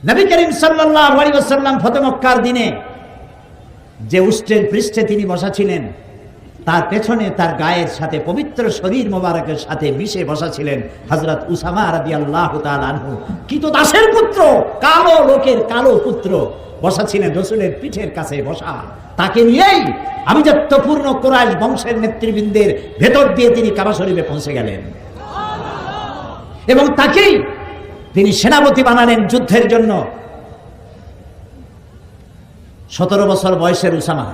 নবী করিম সাল্লাল্লাহু আলাইহি ওয়াসাল্লাম ফতহ মক্কার দিনে যে উষ্ট্রের পৃষ্ঠে তিনি বসা ছিলেন, তার পেছনে তার গায়ের সাথে পবিত্র শরীর মোবারকের সাথে মিশে বসা ছিলেন হযরত উসামা রাদিয়াল্লাহু তাআলা আনহু। কৃতদাসের পুত্র, কালো লোকের কালো পুত্র বসা ছিলেন রাসূলের পিঠের কাছে বসা। তাকে নিয়েই আভিজাত্যপূর্ণ কুরাইশ বংশের নেতৃবৃন্দের ভেতর দিয়ে তিনি কাবা শরীফে পৌঁছে গেলেন এবং তাকেই তিনি সেনাপতি বানালেন যুদ্ধের জন্য। 17 বছর বয়সের উসামা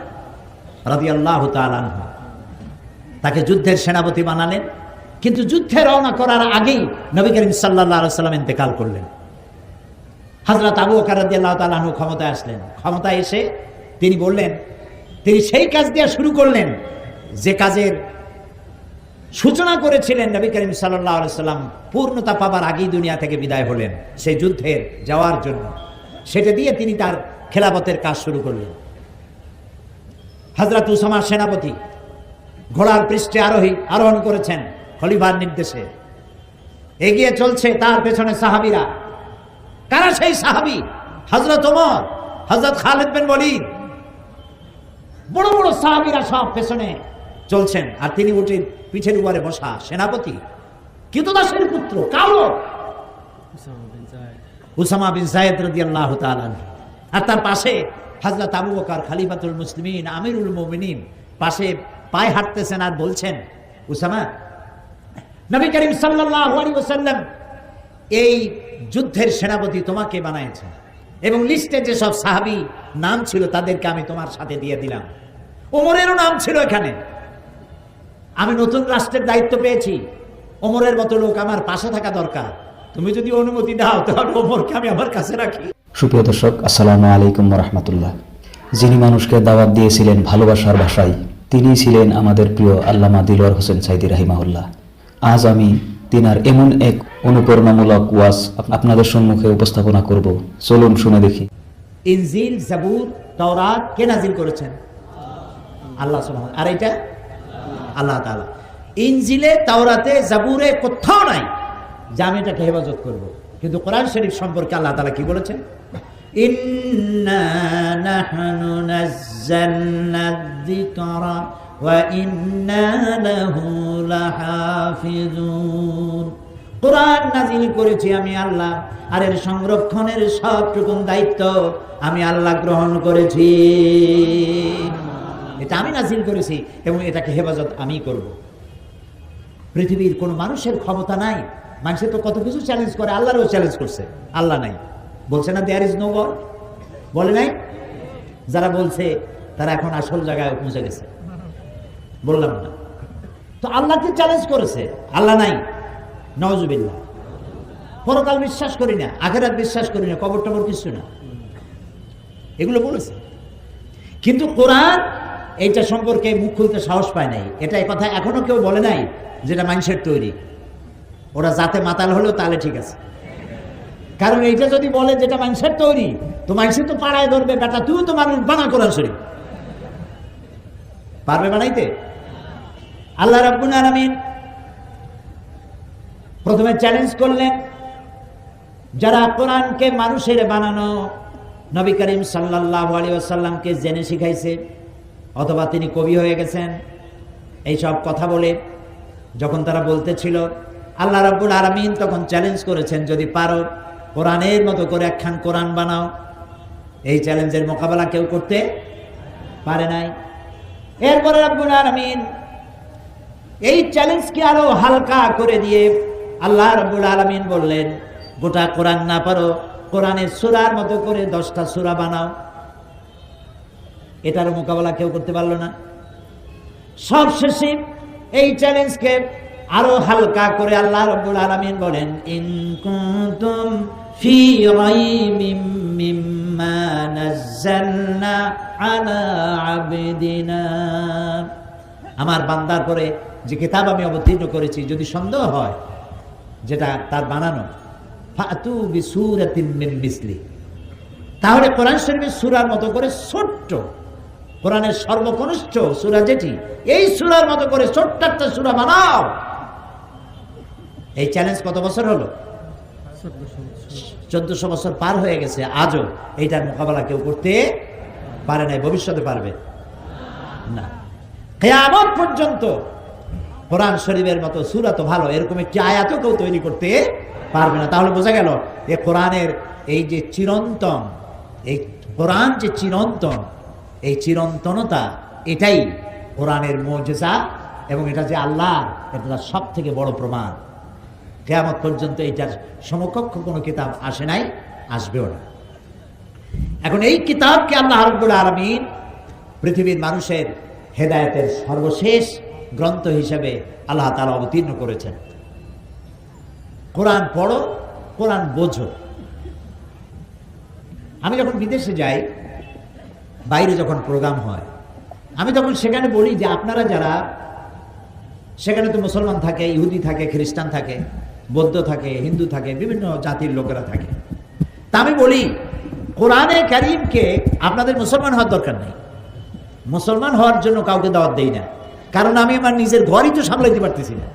রাদিয়াল্লাহু তাআলা আনহু তাকে যুদ্ধের সেনাপতি বানালেন। কিন্তু যুদ্ধে রওনা করার আগেই নবী করিম সাল্লাল্লাহু আলাইহি ওয়াসাল্লাম ইন্তেকাল করলেন। হযরত আবু বকর রাদিয়াল্লাহু তাআলা আনহু ক্ষমতায় আসলেন। ক্ষমতায় এসে তিনি বললেন, তিনি সেই কাজ দিয়ে শুরু করলেন যে কাজের সূচনা করেছিলেন নবী করিম সাল্লাল্লাহু আলাইহি ওয়াসাল্লাম পূর্ণতা পাবার আগেই দুনিয়া থেকে বিদায় হলেন সেই যুদ্ধের যাওয়ার জন্য। সেটা দিয়ে তিনি তার খেলাফতের কাজ শুরু করলেন। হযরত উসামা সেনাপতি ঘোড়ার পৃষ্ঠে আরোহণ করেছেন খলিফার নির্দেশে। এগিয়ে চলছে তার পেছনে সাহাবীরা। কারা সেই সাহাবী? হযরত ওমর, হযরত খালিদ বিন ওয়ালিদ, বড় বড় সাহাবীরা সব পেছনে চলছেন। আর তিনি উঠে পিঠের উপরে বসা সেনাপতি, কৃতদাসের পুত্র, কালো উসামা বিন যায়েদ রাদিয়াল্লাহু তাআলা। আর তার পাশে হযরত আবু বকর খলিফাতুল মুসলিমিন, আমিরুল মুমিনিন পাশে পায়ে হাঁটতেছেন আর বলছেন, উসামা, নবী করিম সাল্লাল্লাহু আলাইহি ওয়াসাল্লাম এই যুদ্ধের সেনাপতি তোমাকে বানাইছেন এবং লিস্টে যে সব সাহাবী নাম ছিল তাদেরকে আমি তোমার সাথে দিয়ে দিলাম। ওমরেরও নাম ছিল এখানে। আমি নতুন রাষ্ট্রের দায়িত্ব পেয়েছি, ওমরের মতো লোক আমার পাশে থাকা দরকার। তুমি যদি অনুমতি দাও তাহলে ওমরকে আমি আমার কাছে রাখি। সুপ্রিয় দর্শক, আসসালামু আলাইকুম ওয়া রাহমাতুল্লাহ। যিনি মানুষকে দাওয়াত দিয়েছিলেন ভালোবাসার ভাষায়, তিনি ছিলেন আমাদের প্রিয় আল্লামা দিলওয়ার হোসেন সাইদী রাহিমাহুল্লাহ। আজ আমি তিনার এমন এক অনুপ্রেরণামূলক ওয়াজ আপনাদের সম্মুখে উপস্থাপনা করব। চলুন শুনে দেখি। ইনজিল, জাবুর, তাওরাত কে নাজিল করেছেন? আল্লাহ সুবহানাহু। আর এটা আল্লাহ তাআলা। ইনজিলে, তাওরাতে, জাবুরে কোথাও নাই যে আমি এটাকে হেফাজত করব। কিন্তু কোরআন শরীফ সম্পর্কে আল্লাহ তাআলা কি বলেছেন? ইন্না নাহনু নাযালনা যিকরা ওয়া ইন্না লাহু লাহাফিজুন। কোরআন নাজিল করেছি আমি আল্লাহ, আর এর সংরক্ষণের সবটুকু দায়িত্ব আমি আল্লাহ গ্রহণ করেছি। এটা আমি নাজিল করেছি এবং এটাকে হেফাজত আমি করব। পৃথিবীর কোন মানুষের ক্ষমতা নাই। মানুষের তো কত কিছু চ্যালেঞ্জ করে, আল্লাহরও চ্যালেঞ্জ করছে। আল্লাহ নাই বলছে না, দেয়ার ইজ নো গড, বলে নাই? যারা বলছে তারা এখন আসল জায়গায় পৌঁছে গেছে। বললাম না তো, আল্লাহকে চ্যালেঞ্জ করেছে, আল্লাহ নাই, নাউজুবিল্লাহ। পরকাল বিশ্বাস করি না, আখিরাত বিশ্বাস করি না, কবর টবর কিছু না, এগুলো বলেছে। কিন্তু কোরআন এইটা সম্পর্কে মুখ খুলতে সাহস পায় নাই। এটা এই কথা এখনো কেউ বলে নাই যেটা মানুষের তৈরি। ওরা যাতে মাতাল হলেও তাহলে ঠিক আছে, কারণ এইটা যদি বলে যেটা মানুষের তৈরি, তো মানুষের তো পাড়ায় ধরবে, বেটা তুই তো মানুষ বানা কোরআন শরীফ পারবে বানাইতে? আল্লাহ রাব্বুল আলামিন প্রথমে চ্যালেঞ্জ করলেন যারা কোরআনকে মানুষের বানানো নবী করিম সাল্লাল্লাহু আলাইহি ওয়াসাল্লামকে জেনে শিখাইছে, অথবা তিনি কবি হয়ে গেছেন, এইসব কথা বলে যখন তারা বলতেছিল, আল্লাহ রাব্বুল আলামিন তখন চ্যালেঞ্জ করেছেন, যদি পারো কোরআনের মতো করে একখান কোরআন বানাও। এই চ্যালেঞ্জের মোকাবেলা কেউ করতে পারে নাই। এরপরে রাব্বুল আলামিন এই চ্যালেঞ্জকে আরো হালকা করে দিয়ে আল্লাহ রাব্বুল আলামিন বললেন, গোটা কোরআন না পারো, কোরআনের সূরার মতো করে 10টা সূরা বানাও। এটার মোকাবেলা কেউ করতে পারলো না। সবশেষে এই চ্যালেঞ্জকে আরো হালকা করে আল্লাহ রাব্বুল আলামিন বলেন, ইন কুনতুম ফি রাইবিম মিম্মা নাযালনা আলা আবদিনা। আমার বান্দার পরে যে কিতাব আমি অবতীর্ণ করেছি, যদি সন্দেহ হয় যেটা তার বানানো, ফাতু বিসূরাতিন মিন মিসলি, তাহলে কোরআন শরীফের সূরার মতো করে ছোট্ট, কোরআনের সর্বকনিষ্ঠ সূরা যেটি, এই সূরার মতো করে ছোট্ট একটা সূরা বানাও। এই চ্যালেঞ্জ কত বছর হলো? 1400 বছর পার হয়ে গেছে, আজও এইটার মোকাবেলা কেউ করতে পারে নাই, ভবিষ্যতে পারবে না। কিয়ামত পর্যন্ত কোরআন শরীফের মতো সূরা তো ভালো, এরকম একটি আয়াতও কেউ তৈরি করতে পারবে না। তাহলে বোঝা গেল যে কোরআনের এই যে চিরন্তন, এই কোরআন যে চিরন্তন, এই চিরন্তনতা এটাই কোরআনের মুজিজা, এবং এটা যে আল্লাহ, এটা সব থেকে বড় প্রমাণ। কিয়ামত পর্যন্ত এইটার সমকক্ষ কোনো কিতাব আসে নাই, আসবেও না। এখন এই কিতাবকে আল্লাহ রাব্বুল আলামিন পৃথিবীর মানুষের হেদায়েতের সর্বশেষ গ্রন্থ হিসেবে আল্লাহ তাআলা অবতীর্ণ করেছেন। কোরআন পড়ো, কোরআন বোঝো। আমি যখন বিদেশে যাই, বাইরে যখন প্রোগ্রাম হয়, আমি তখন সেখানে বলি যে আপনারা যারা সেখানে, তো মুসলমান থাকে, ইহুদি থাকে, খ্রিস্টান থাকে, বৌদ্ধ থাকে, হিন্দু থাকে, বিভিন্ন জাতির লোকেরা থাকে, তা আমি বলি কোরআনে কারীমকে আপনাদের মুসলমান হওয়ার দরকার নেই। মুসলমান হওয়ার জন্য কাউকে দাওয়াত দেই না, কারণ আমি আমার নিজের ঘরই তো সামলাইতে পারতেছি না।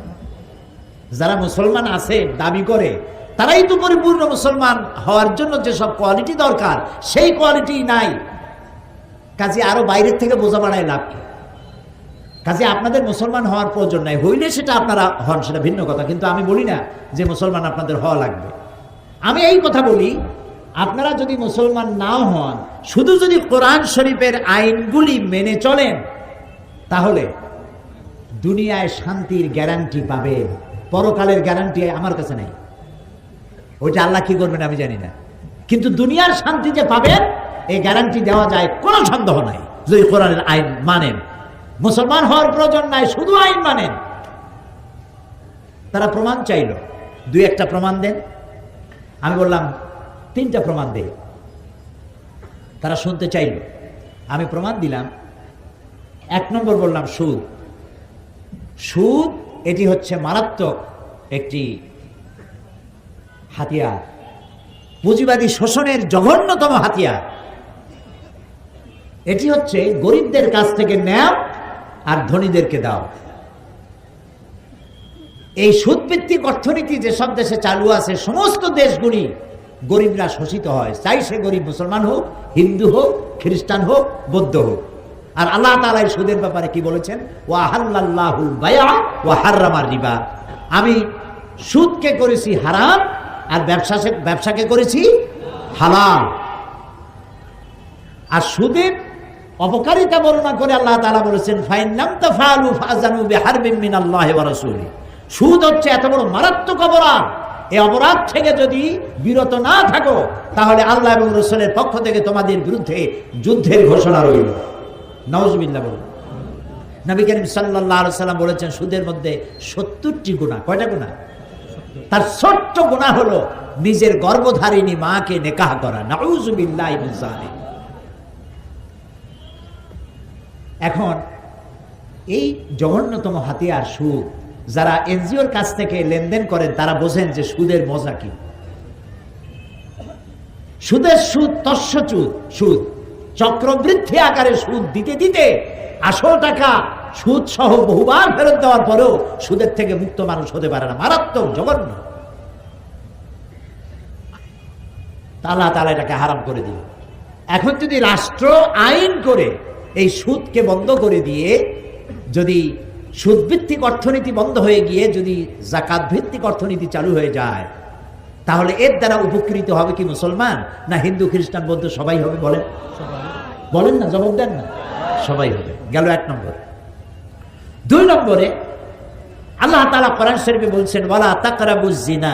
যারা মুসলমান আছে দাবি করে, তারাই তো পরিপূর্ণ মুসলমান হওয়ার জন্য যেসব কোয়ালিটি দরকার সেই কোয়ালিটি নাই। কাজে আরো বাইরের থেকে বোঝা বাড়ায় লাভ কি? কাজে আপনাদের মুসলমান হওয়ার প্রয়োজন নাই, হইলে সেটা আপনারা হন, সেটা ভিন্ন কথা, কিন্তু আমি বলি না যে মুসলমান আপনাদের হওয়া লাগবে। আমি এই কথা বলি, আপনারা যদি মুসলমান নাও হন, শুধু যদি কোরআন শরীফের আইনগুলি মেনে চলেন, তাহলে দুনিয়ায় শান্তির গ্যারান্টি পাবেন, পরকালের গ্যারান্টি আমার কাছে নাই। ওইটা আল্লাহ কি করবেন আমি জানি না, কিন্তু দুনিয়ার শান্তি যে পাবেন এই গ্যারান্টি দেওয়া যায়, কোনো সন্দেহ নাই, যদি কোরআনের আইন মানেন। মুসলমান হওয়ার প্রয়োজন নাই, শুধু আইন মানেন। তারা প্রমাণ চাইল, 2-1টা প্রমাণ দেন। আমি বললাম 3টা প্রমাণ দেই। তারা শুনতে চাইল, আমি প্রমাণ দিলাম। 1 নম্বর বললাম সুদ। সুদ এটি হচ্ছে মারাত্মক একটি হাতিয়ার, পুঁজিবাদী শোষণের জঘন্যতম হাতিয়ার। এটি হচ্ছে গরিবদের কাছ থেকে নেও আর ধনীদেরকে দাও। এই সুদভিত্তিক অর্থনীতি যেসব দেশে চালু আছে, সমস্ত দেশগুলি গরিবরা শোষিত হয়, চাই সে গরিব মুসলমান হোক, হিন্দু হোক, খ্রিস্টান হোক, বৌদ্ধ হোক। আর আল্লাহ তাআলা এই সুদের ব্যাপারে কি বলেছেন? ওয়া হাল্লাল্লাহুল বাইআ ওয়া হাররামার রিবা। আমি সুদকে করেছি হারাম আর ব্যবসাকে করেছি হালাল। আর সুদের অপকারিতা বর্ণনা করে আল্লাহ তাআলা বলেছেন ফাইন লাম তাফআলু ফাযানু বিহারবিন মিনাল্লাহি ওয়া রাসূলিহি। সুদ হচ্ছে এত বড় মারাত্মক অপরাধ, এই অপরাধ থেকে যদি বিরত না থাকো, তাহলে আল্লাহ এবং রাসূলের পক্ষ থেকে তোমাদের বিরুদ্ধে যুদ্ধের ঘোষণা রইল। নাউজুবিল্লাহ বলুন। নবী করিম সাল্লাল্লাহু আলাইহি ওয়াসাল্লাম বলেছেন সুদের মধ্যে 70টি গুনাহ। কয়টা গুনাহ? তার ছোট্ট গুনাহ হলো নিজের গর্ভধারিণী মাকে নিকাহ করা। নাউজুবিল্লাহি মিন যালিক। এখন এই জঘন্যতম হাতিয়ার সুদ, যারা এনজিওর কাছ থেকে লেনদেন করেন তারা বোঝেন যে সুদের মজা কি। সুদের সুদ তস্যচুদ সুদ, চক্রবৃদ্ধি আকারে সুদ দিতে দিতে আসল টাকা সুদ সহ বহুবার ফেরত দেওয়ার পরেও সুদের থেকে মুক্ত মানুষ হতে পারে না। মারাত্মক জঘন্য। আল্লাহ তাআলা এটাকে হারাম করে দিল। এখন যদি রাষ্ট্র আইন করে এই সুদকে বন্ধ করে দিয়ে, যদি সুদভিত্তিক অর্থনীতি বন্ধ হয়ে গিয়ে যদি যাকাত ভিত্তিক অর্থনীতি চালু হয়ে যায়, তাহলে এর দ্বারা উপকৃত হবে কি মুসলমান না হিন্দু, খ্রিস্টান, বৌদ্ধ? সবাই হবে। বলেন, বলেন না, জবাব দেন না। সবাই হবে। গেল 1 নম্বর। 2 নম্বরে আল্লাহ তাআলা কোরআন শরীফে বলছেন ওয়ালা তাকরাবুজ জিনা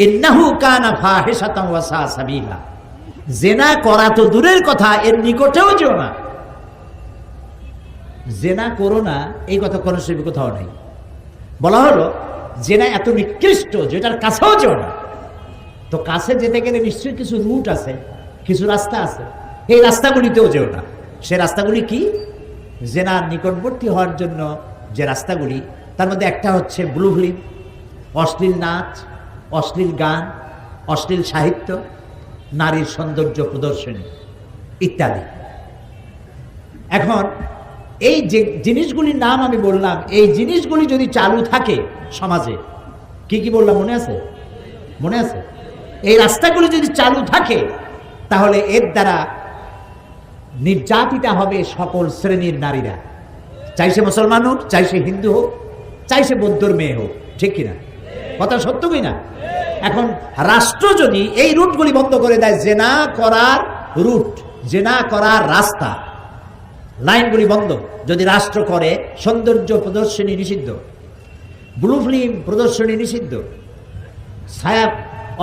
ইন্নাহু কানা ফাহিশাতান ওয়া সা সাবিলা। জিনা করা তো দূরের কথা, এর নিকটেও যেও না। জেনা করো না, এই কথা কোরআন শরীফে কোথাও নাই। বলা হলো জেনা এত নিকৃষ্ট যেটার কাছেও যেও না। তো কাছে যেতে গেলে নিশ্চয়ই কিছু রুট আছে, কিছু রাস্তা আছে, এই রাস্তাগুলিতেও যেও না। সে রাস্তাগুলি কি? জেনার নিকটবর্তী হওয়ার জন্য যে রাস্তাগুলি, তার মধ্যে একটা হচ্ছে ব্লু ফিল্ম, অশ্লীল নাচ, অশ্লীল গান, অশ্লীল সাহিত্য, নারীর সৌন্দর্য প্রদর্শনী ইত্যাদি। এখন এই যে জিনিসগুলির নাম আমি বললাম, এই জিনিসগুলি যদি চালু থাকে সমাজে, কি কি বললাম মনে আছে? মনে আছে? এই রাস্তাগুলো যদি চালু থাকে তাহলে এর দ্বারা নির্যাতিতা হবে সকল শ্রেণীর নারীরা, চাই সে মুসলমান হোক, চাই সে হিন্দু হোক, চাই সে বৌদ্ধর মেয়ে হোক। ঠিক কিনা? কথা সত্য কিনা? এখন রাষ্ট্র যদি এই রুটগুলি বন্ধ করে দেয়, জেনা করার রুট, জেনা করার রাস্তা, লাইনগুলি বন্ধ যদি রাষ্ট্র করে, সৌন্দর্য প্রদর্শনী নিষিদ্ধ, ব্লু ফিল্ম প্রদর্শনী নিষিদ্ধ,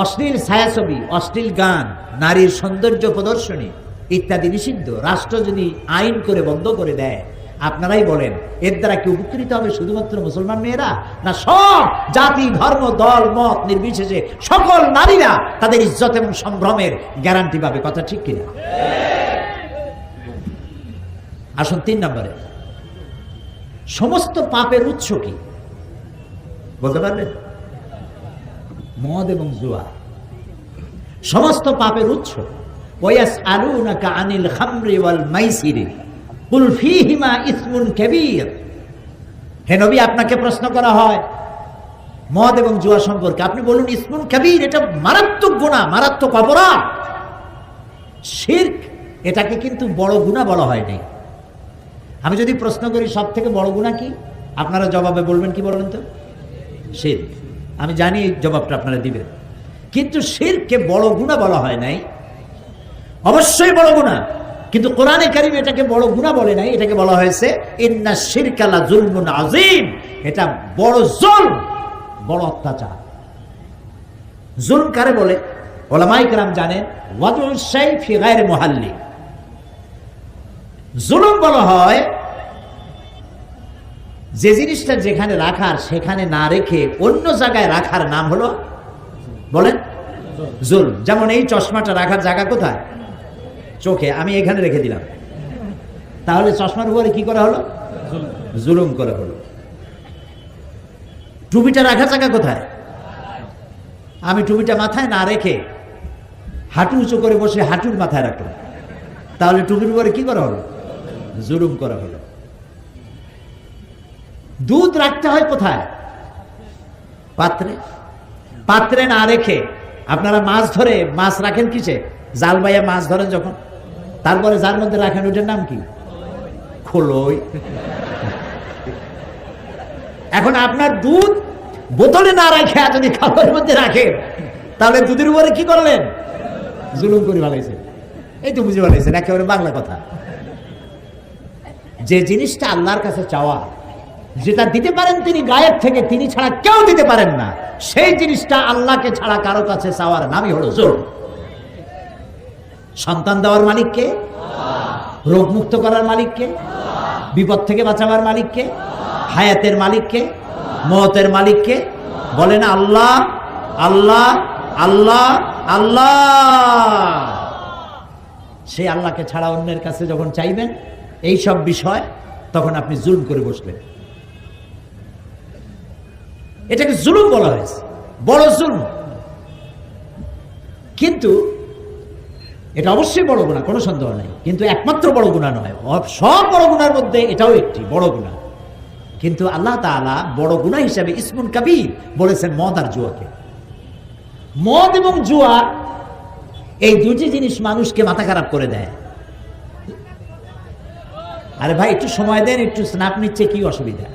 অশ্লীল ছায়াছবি, অশ্লীল গান, নারীর সৌন্দর্য প্রদর্শনী ইত্যাদি নিষিদ্ধ রাষ্ট্র যদি আইন করে বন্ধ করে দেয়, আপনারাই বলেন এর দ্বারা কি উপকৃত হবে শুধুমাত্র মুসলমান মেয়েরা, না সব জাতি, ধর্ম, দল, মত নির্বিশেষে সকল নারীরা তাদের ইজ্জত এবং সম্ভ্রমের গ্যারান্টি পাবে? কথা ঠিক কিনা? আসুন 3 নম্বরে, সমস্ত পাপের উৎস কি বলতে পারবেন? মদ এবং জুয়া সমস্ত পাপের উৎস। ওয়াসআলুনাকা আনিল খামরি ওয়াল মাইসিরি কুল ফীহিমা ইসমুন কাবীর। হে নবী, আপনাকে প্রশ্ন করা হয় মদ এবং জুয়া সম্পর্কে, আপনি বলুন ইসমুন কাবীর, এটা মারাত্মক গুনাহ, মারাত্মক অপরাধ। শিরক, এটাকে কিন্তু বড় গুনাহ বলা হয়নি। আমি যদি প্রশ্ন করি সব থেকে বড় গুনাহ কি, আপনারা জবাবে বলবেন কি বলবেন তো? শিরক। আমি জানি এই জবাবটা আপনারা দিবেন, কিন্তু শিরককে বড় গুনাহ বলা হয় নাই। অবশ্যই বড় গুনাহ, কিন্তু কোরআনে কারীম এটাকে বড় গুনাহ বলে নাই, এটাকে বলা হয়েছে ইন্নাশ শিরকা লা যুলমুন আযীম। এটা বড় জুলম, বড় অত্যাচার। জুলম কারে বলে? উলামায়ে কেরাম জানেন, ওয়াদউল শাই ফি গায়রি মুহাল্লি। জুলুম বলা হয় যে জিনিসটা যেখানে রাখার সেখানে না রেখে অন্য জায়গায় রাখার নাম হলো, বলেন, জুলম। যেমন এই চশমাটা রাখার জায়গা কোথায়? চোখে। আমি এখানে রেখে দিলাম, তাহলে চশমার উপরে কি করা হলো? জুলুম করা হলো। টুপিটা রাখার জায়গা কোথায়? আমি টুপিটা মাথায় না রেখে হাঁটু উঁচু করে বসে হাঁটুর মাথায় রাখলাম, তাহলে টুপির উপরে কি করা হলো? জুলুম করা হলো। দুধ রাখতে হয় কোথায়? পাত্রে। পাত্রে না রেখে আপনারা মাছ ধরে, মাছ রাখেন কিসে? জাল বাইয়া মাছ ধরেন যখন, তারপরে যার মধ্যে রাখেন ওটার নাম কি? খোলই। এখন আপনার দুধ বোতলে না রাখে যদি খাবারের মধ্যে রাখেন, তাহলে দুধের উপরে কি করলেন? জুলুম করে ভালাইছে। এই তো বুঝে ভালাইছেন, একেবারে বাংলা কথা। যে জিনিসটা আল্লাহর কাছে চাওয়া, যেটা দিতে পারেন তিনি গায়েব থেকে, তিনি ছাড়া কেউ দিতে পারেন না, সেই জিনিসটা আল্লাহকে ছাড়া কারো কাছে চাওয়ার নামই হলো জুলম। সন্তান দেওয়ার মালিককে, রোগ মুক্ত করার মালিককে, বিপদ থেকে বাঁচাবার মালিককে, হায়াতের মালিককে, মওতের মালিককে বলেন আল্লাহ, আল্লাহ, আল্লাহ, আল্লাহ। সেই আল্লাহকে ছাড়া অন্যের কাছে যখন চাইবেন এই সব বিষয়, তখন আপনি জুলুম করে বসলেন। এটাকে জুলুম বলা হয়েছে, বড় জুলুম। কিন্তু এটা অবশ্যই বড় গুনাহ, কোনো সন্দেহ নাই, কিন্তু একমাত্র বড় গুনাহ নয়। সব বড় গুনার মধ্যে এটাও একটি বড় গুনাহ। কিন্তু আল্লাহ তাআলা বড় গুনাহ হিসাবে ইসমুন কাবীর বলেছেন মদ আর জুয়াকে। মদ এবং জুয়া এই দুটি জিনিস মানুষকে মাথা খারাপ করে দেয়। আরে ভাই একটু সময় দেন, একটু স্ন্যাপ নিচ্ছে, কি অসুবিধা?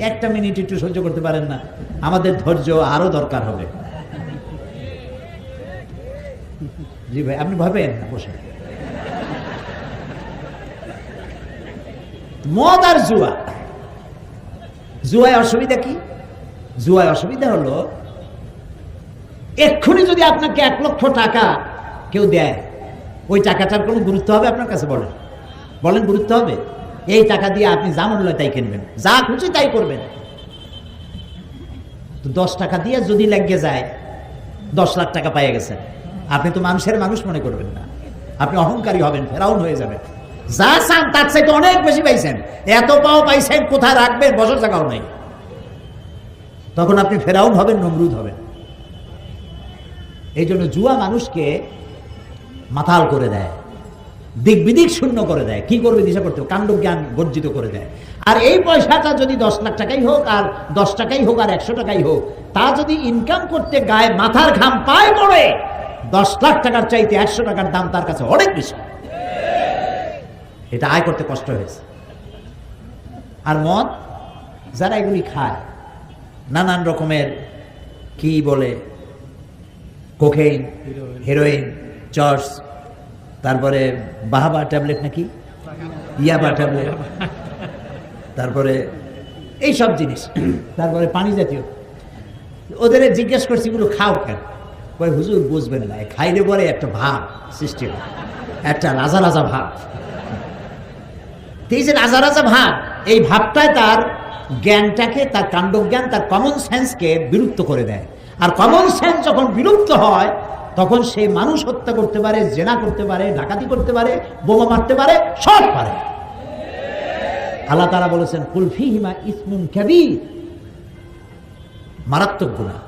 1 মিনিট একটু সহ্য করতে পারেন না? আমাদের ধৈর্য আরো দরকার হবে। জি ভাই, আপনি ভাবেন না, বসে। মদ আর জুয়া, জুয়ায় অসুবিধা কি? জুয়ায় অসুবিধা হলো এক্ষুনি যদি আপনাকে 1 লক্ষ টাকা কেউ দেয়, ওই টাকাটার কোনো গুরুত্ব হবে আপনার কাছে? বলেন, বলেন, গুরুত্ব হবে? এই টাকা দিয়ে আপনি যা মনে হয় তাই কিনবেন, যা খুশি তাই করবেন। তো 10 টাকা দিয়ে যদি লেগে যায় 10 লাখ টাকা পেয়ে গেছেন, আপনি তো মানুষের মানুষ মনে করবেন না, আপনি অহংকারী হবেন, ফেরাউন হয়ে যাবেন। যা চান তার চাইতে অনেক বেশি পাইছেন, এত পাও পাইছেন, কোথায় রাখবেন বছর টাকাও নাই। তখন আপনি ফেরাউন হবেন, নমরুদ হবেন। এই জন্য জুয়া মানুষকে মাতাল করে দেয়, দিক বিদিক শূন্য করে দেয়, কি করবে দিশা করতে, কাণ্ড জ্ঞান বর্জিত করে দেয়। আর এই পয়সাটা যদি 10 লাখ টাকাই হোক, আর 10 টাকাই হোক, আর 100 টাকাই হোক, তা যদি ইনকাম করতে গায়ে মাথার ঘাম পায় পড়ে, 10 লাখ টাকার চাইতে 100 টাকার দাম তার কাছে অনেক বেশি। এটা আয় করতে কষ্ট হয়েছে। আর মদ যারা এগুলি খায়, নানান রকমের কি বলে, কোকেইন, হেরোইন, চর্স, তারপরে বাহাবা ট্যাবলেট নাকি ইয়াবা ট্যাবলেট, তারপরে এইসব জিনিস, তারপরে পানি জাতীয়। ওদের জিজ্ঞেস করছি এগুলো খাও কেন? কই হুজুর বুঝবেন না, খাইলে পরে একটা ভাব সৃষ্টি হয়, একটা রাজা রাজা ভাব। এই যে রাজা রাজা ভাব, এই ভাবটাই তার জ্ঞানটাকে, তার কাণ্ডজ্ঞান, তার কমন সেন্সকে বিলুপ্ত করে দেয়। আর কমন সেন্স যখন বিলুপ্ত হয় তখন সে মানুষ হত্যা করতে পারে, জেনা করতে পারে, ডাকাতি করতে পারে, বোমা মারতে পারে, সব পারে। আল্লাহ তাআলা বলেছেন কুল ফীহিমা ইসমুন কাবীর, মারাত্মক গুনাহ।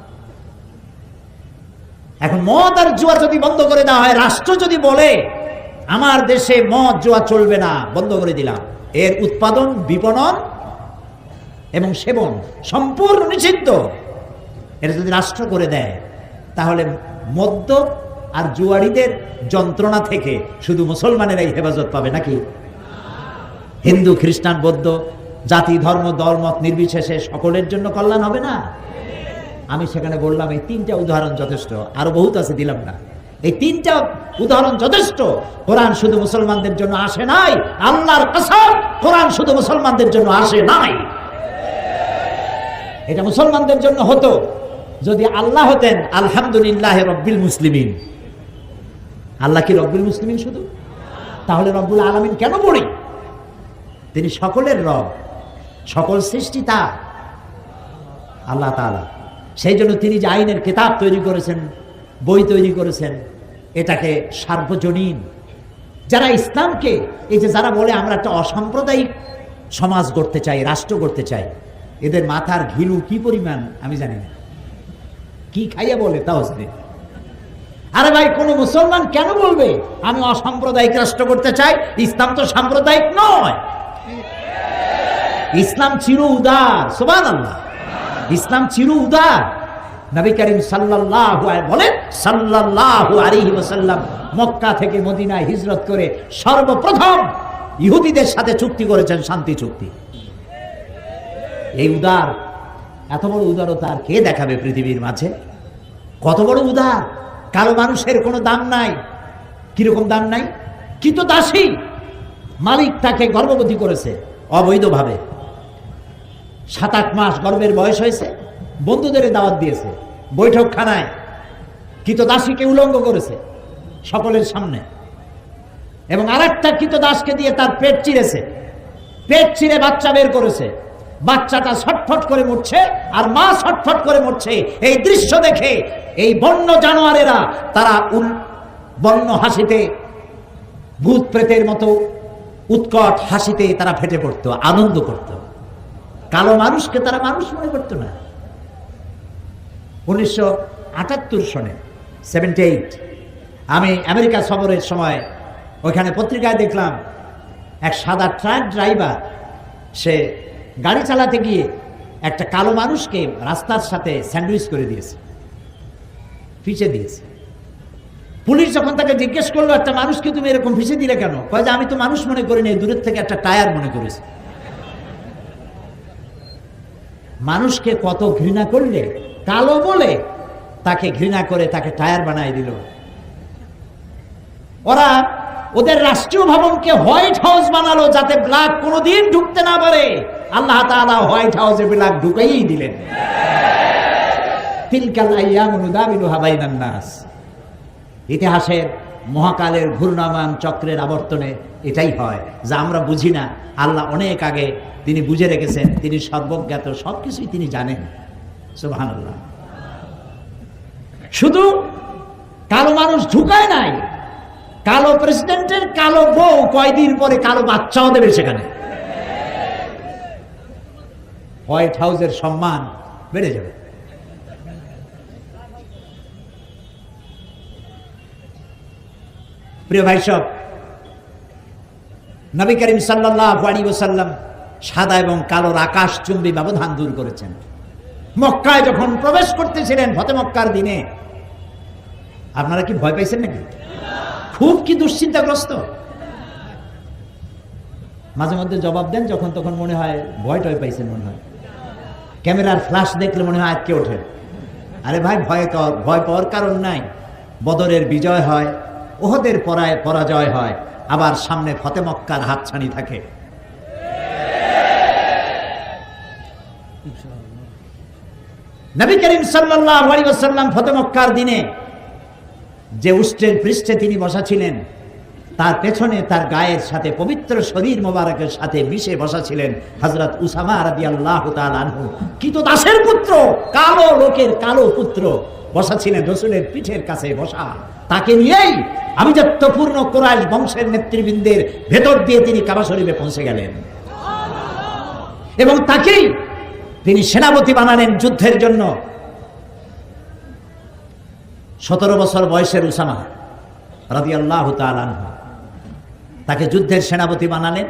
এখন মদ আর জুয়া যদি বন্ধ করে দেওয়া হয়, রাষ্ট্র যদি বলে আমার দেশে মদ জুয়া চলবে না, বন্ধ করে দিলাম, এর উৎপাদন, বিপণন এবং সেবন সম্পূর্ণ নিষিদ্ধ, এটা যদি রাষ্ট্র করে দেয়, তাহলে মদ্যপ আর জুয়ারিদের যন্ত্রণা থেকে শুধু মুসলমানেরাই হেফাজত পাবে নাকি? হিন্দু, খ্রিস্টান, বৌদ্ধ, জাতি, ধর্ম, দলমত নির্বিশেষে সকলের জন্য কল্যাণ হবে না? আমি সেখানে বললাম এই 3টা উদাহরণ যথেষ্ট, আরো বহুত আছে, দিলাম না। এই 3টা উদাহরণ যথেষ্ট। কোরআন শুধু মুসলমানদের জন্য আসে নাই, আল্লাহর কসম কোরআন শুধু মুসলমানদের জন্য আসে নাই। এটা মুসলমানদের জন্য হতো যদি আল্লাহ হতেন আলহামদুলিল্লাহ রব্বিল মুসলিমিন। আল্লাহ কি রব্বিল মুসলিমিন শুধু? তাহলে রব্বুল আলামিন কেন পড়ি? তিনি সকলের রব, সকল সৃষ্টি তার, আল্লাহ তাআলা। সেই জন্য তিনি যে আইনের কিতাব তৈরি করেছেন, বই তৈরি করেছেন, এটাকে সার্বজনীন। যারা ইসলামকে, এই যে যারা বলে আমরা একটা অসাম্প্রদায়িক সমাজ গড়তে চাই, রাষ্ট্র গড়তে চাই, এদের মাথার ঘিলু কি পরিমাণ আমি জানি না, কি খাইয়া বলে তাও জানি। আরে ভাই, কোন মুসলমান কেন বলবে আমি অসাম্প্রদায়িক রাষ্ট্র করতে চাই? ইসলাম তো সাম্প্রদায়িক নয়, ইসলাম চির উদার। সুবহানাল্লাহ, ইসলাম চির উদার। নবী করিম সাল্লাল্লাহু আলাইহি ওয়াসাল্লাম মক্কা থেকে মদিনায় হিজরত করে সর্বপ্রথম ইহুদিদের সাথে চুক্তি করেছেন, শান্তি চুক্তি। এই উদার, এত বড় উদারতা আর কে দেখাবে পৃথিবীর মাঝে? কত বড় উদার! কারো মানুষের কোনো দাম নাই। কিরকম দাম নাই? কৃতদাসী, মালিক তাকে গর্ভবতী করেছে অবৈধভাবে, 7-8 মাস গর্ভের বয়স হয়েছে, বন্ধুদের দাওয়াত দিয়েছে, বৈঠকখানায় কৃতদাসীকে উলঙ্গ করেছে সকলের সামনে, এবং আরেকটা কৃতদাসকে দিয়ে তার পেট চিরেছে, পেট চিরে বাচ্চা বের করেছে। বাচ্চাটা ছটফট করে মরছে আর মা ছটফট করে মরছে। এই দৃশ্য দেখে এই বন্য জানোয়ারেরা তারা বন্য হাসিতে, ভূত প্রেতের মতো উৎকট হাসিতে তারা ফেটে পড়তো, আনন্দ করত। কালো মানুষকে তারা মানুষ মনে করতো না। 1978 সনে 78 আমি আমেরিকা সফরের সময় ওইখানে পত্রিকায় দেখলাম এক সাদা ট্রাক ড্রাইভার, সে গাড়ি চালাতে গিয়ে একটা কালো মানুষকে রাস্তার সাথে স্যান্ডউইচ করে দিয়েছে, ফিচে দিয়েছে। পুলিশ যখন তাকে জিজ্ঞেস করলো একটা মানুষকে তুমি এরকম ফিচে দিলে কেন? কয় যে আমি তো মানুষ মনে করিনি, দূরের থেকে একটা টায়ার মনে করেছি। মানুষকে কত ঘৃণা করলে, কালো বলে তাকে ঘৃণা করে তাকে টায়ার বানাই দিল। ওরা ওদের রাষ্ট্রীয় ভবনকে হোয়াইট হাউস বানালো যাতে ব্ল্যাক কোনোদিন ঢুকতে না পারে। আল্লাহ তাআলা হোয়াইট হাউসে ব্ল্যাক ঢুকাইই দিলেন। তিলকাল আইয়ামু নুদাবিলুহা বাইনান নাস। ইতিহাসের মহাকালের ঘূর্ণায়মান চক্রের আবর্তনে এটাই হয়, যা আমরা বুঝি না। আল্লাহ অনেক আগে তিনি বুঝে রেখেছেন, তিনি সর্বজ্ঞাত, সবকিছুই তিনি জানেন। সুবহানাল্লাহ। শুধু কালো মানুষ ঢুকায় নাই, কালো প্রেসিডেন্টের কালো বউ কয়দিন পরে কালো বাচ্চাও দেবে সেখানে। হোয়াইট হাউসের সম্মান বেড়ে যাবে। প্রিয় ভাই সব, নবী করিম সাল্লাল্লাহু আলাইহি ওয়াসাল্লাম সাদা এবং কালোর আকাশচুম্বী ব্যবধান দূর করেছেন। মক্কায় যখন প্রবেশ করতেছিলেন ফতে মক্কার দিনে, আপনারা কি ভয় পাইছেন নাকি? খুব কি দুশ্চিন্তাগ্রস্ত? মাঝে মধ্যে জবাব দেন যখন তখন মনে হয় ভয় টয় পাইছেন, মনে হয় ক্যামেরার ফ্ল্যাশ দেখলে মনে হয় আটকে ওঠে। আরে ভাই, ভয় পাওয়ার কারণ নাই। বদরের বিজয় হয়, ওহদের পরাজয় হয়, আবার সামনে ফতে মক্কার হাতছানি থাকে। নবী করিম সাল্লাল্লাহু আলাইহি ওয়াসাল্লাম ফতে মক্কার দিনে যে উষ্ট্রের পৃষ্ঠে তিনি বসা ছিলেন, তার পেছনে তার গায়ের সাথে পবিত্র শরীর মোবারকের সাথে মিশে বসা ছিলেন হযরত উসামা রাদিয়াল্লাহু তাআলা আনহু। কৃতদাসের পুত্র, কালো লোকের কালো পুত্র বসা ছিলেন রাসূলের পিঠের কাছে বসা। তাকে নিয়েই আভিজাত্যপূর্ণ কুরাইশ বংশের নেতৃবৃন্দের ভেতর দিয়ে তিনি কাবা শরীফে পৌঁছে গেলেন এবং তাকেই তিনি সেনাপতি বানালেন যুদ্ধের জন্য। 17 বছর বয়সের উসামা রাদিয়াল্লাহু তাআলা আনহু, তাকে যুদ্ধের সেনাপতি বানালেন।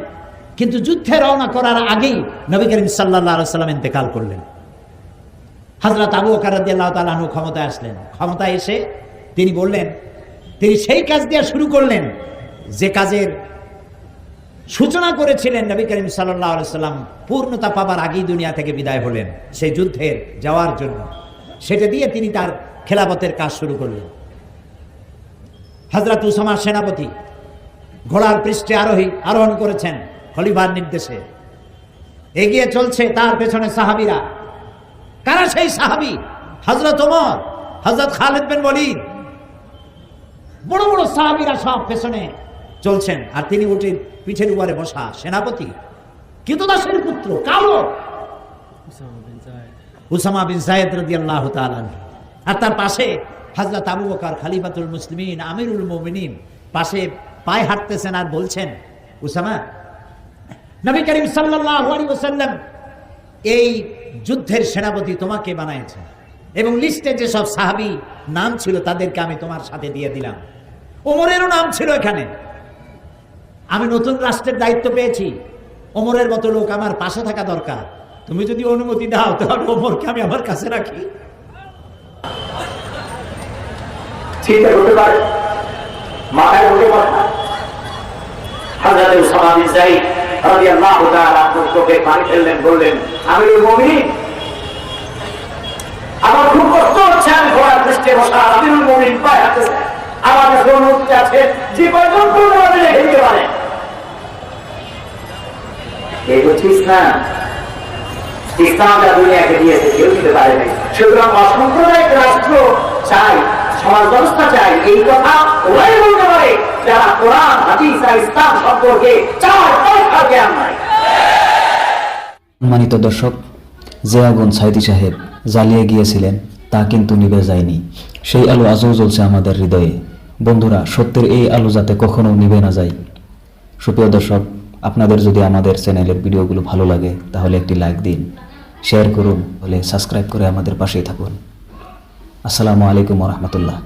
কিন্তু যুদ্ধে রওনা করার আগেই নবী করিম সাল্লাল্লাহু আলাইহি ওয়াসাল্লাম ইন্তেকাল করলেন। হযরত আবু বকর রাদিয়াল্লাহু তাআলা আনহু ক্ষমতায় আসলেন। ক্ষমতায় এসে তিনি বললেন, তিনি সেই কাজ দিয়ে শুরু করলেন যে কাজের সূচনা করেছিলেন নবী করিম সাল্লাল্লাহু আলাইহি ওয়াসাল্লাম পূর্ণতা পাবার আগেই দুনিয়া থেকে বিদায় হলেন সেই যুদ্ধের যাওয়ার জন্য। সেটা দিয়ে তিনি তার খেলাফতের কাজ শুরু করলেন। হযরত উসামা সেনাপতি ঘোড়ার পৃষ্ঠে আরোহণ করেছেন খলিফার নির্দেশে। এগিয়ে চলছে তার পেছনে সাহাবীরা। কারা সেই সাহাবী? হযরত ওমর, হযরত খালিদ বিন ওয়ালিদ, বড় বড় সাহাবীরা সব পেছনে চলছেন, আর তিনি উঠে পিঠের উপরে বসা সেনাপতি, কৃতদাসের পুত্র, কালো উসামা বিন যায়েদ রাদিয়াল্লাহু তাআলা আনহু। আর তার পাশে হযরত আবু বকর খলিফাতুল মুসলিমিন, আমিরুল মুমিনিন, পাশে পায়ে হাঁটতেছেন আর বলছেন, উসামা, নবী করিম সাল্লাল্লাহু আলাইহি ওয়াসাল্লাম এই যুদ্ধের সেনাপতি তোমাকে বানাইছেন এবং লিস্টে যে সব সাহাবী নাম ছিল তাদেরকে আমি তোমার সাথে দিয়ে দিলাম। ওমরেরও নাম ছিল এখানে। আমি নতুন রাষ্ট্রের দায়িত্ব পেয়েছি, ওমরের মতো লোক আমার পাশে থাকা দরকার। তুমি যদি অনুমতি দাও তাহলে ওমরকে আমি আমার কাছে রাখি। চিন্তা করতে পারে মাথায় বলে কথা। হযরত উসামা বিন যায়েদ রাদিয়াল্লাহু তাআলা আনহু চোখে পানি ফেললেন, বললেন, আমিরুল মুমিনিন, আমার খুব কষ্ট হচ্ছে, আমি ঘোড়ার পৃষ্ঠে বসা, আমিরুল মুমিনিন পায়ে হাঁটতেছে, আমার কাছে অনুমতি আছে, যে পর্যন্ত আমাকে রেখে দিতে পারে। এই হচ্ছে ইসলাম। ইসলামটা দুনিয়াকে দিয়েছে, কেউ দিতে পারে নাই। সুতরাং অসাম্প্রদায়িক রাষ্ট্র চাই, সমাজ ব্যবস্থা চাই, এই কথা ওরাই বলতে পারে যারা কোরআন, হাদিস আর ইসলাম সম্পর্কে চার পয়সার জ্ঞান নাই। সম্মানিত দর্শক, যে আগুন সাইদি সাহেব জ্বালিয়ে গিয়েছিলেন তা কিন্তু নিভে যায়নি। সেই আলো আজও জ্বলছে আমাদের হৃদয়ে। বন্ধুরা, সত্যের এই আলো যাতে কখনো নিভে না যায়। সুপ্রিয় দর্শক, আপনাদের যদি আমাদের চ্যানেলের ভিডিওগুলো ভালো লাগে তাহলে একটি লাইক দিন, শেয়ার করুন, হলে সাবস্ক্রাইব করে আমাদের পাশেই থাকুন। আসসালামু আলাইকুম ওয়া রাহমাতুল্লাহ।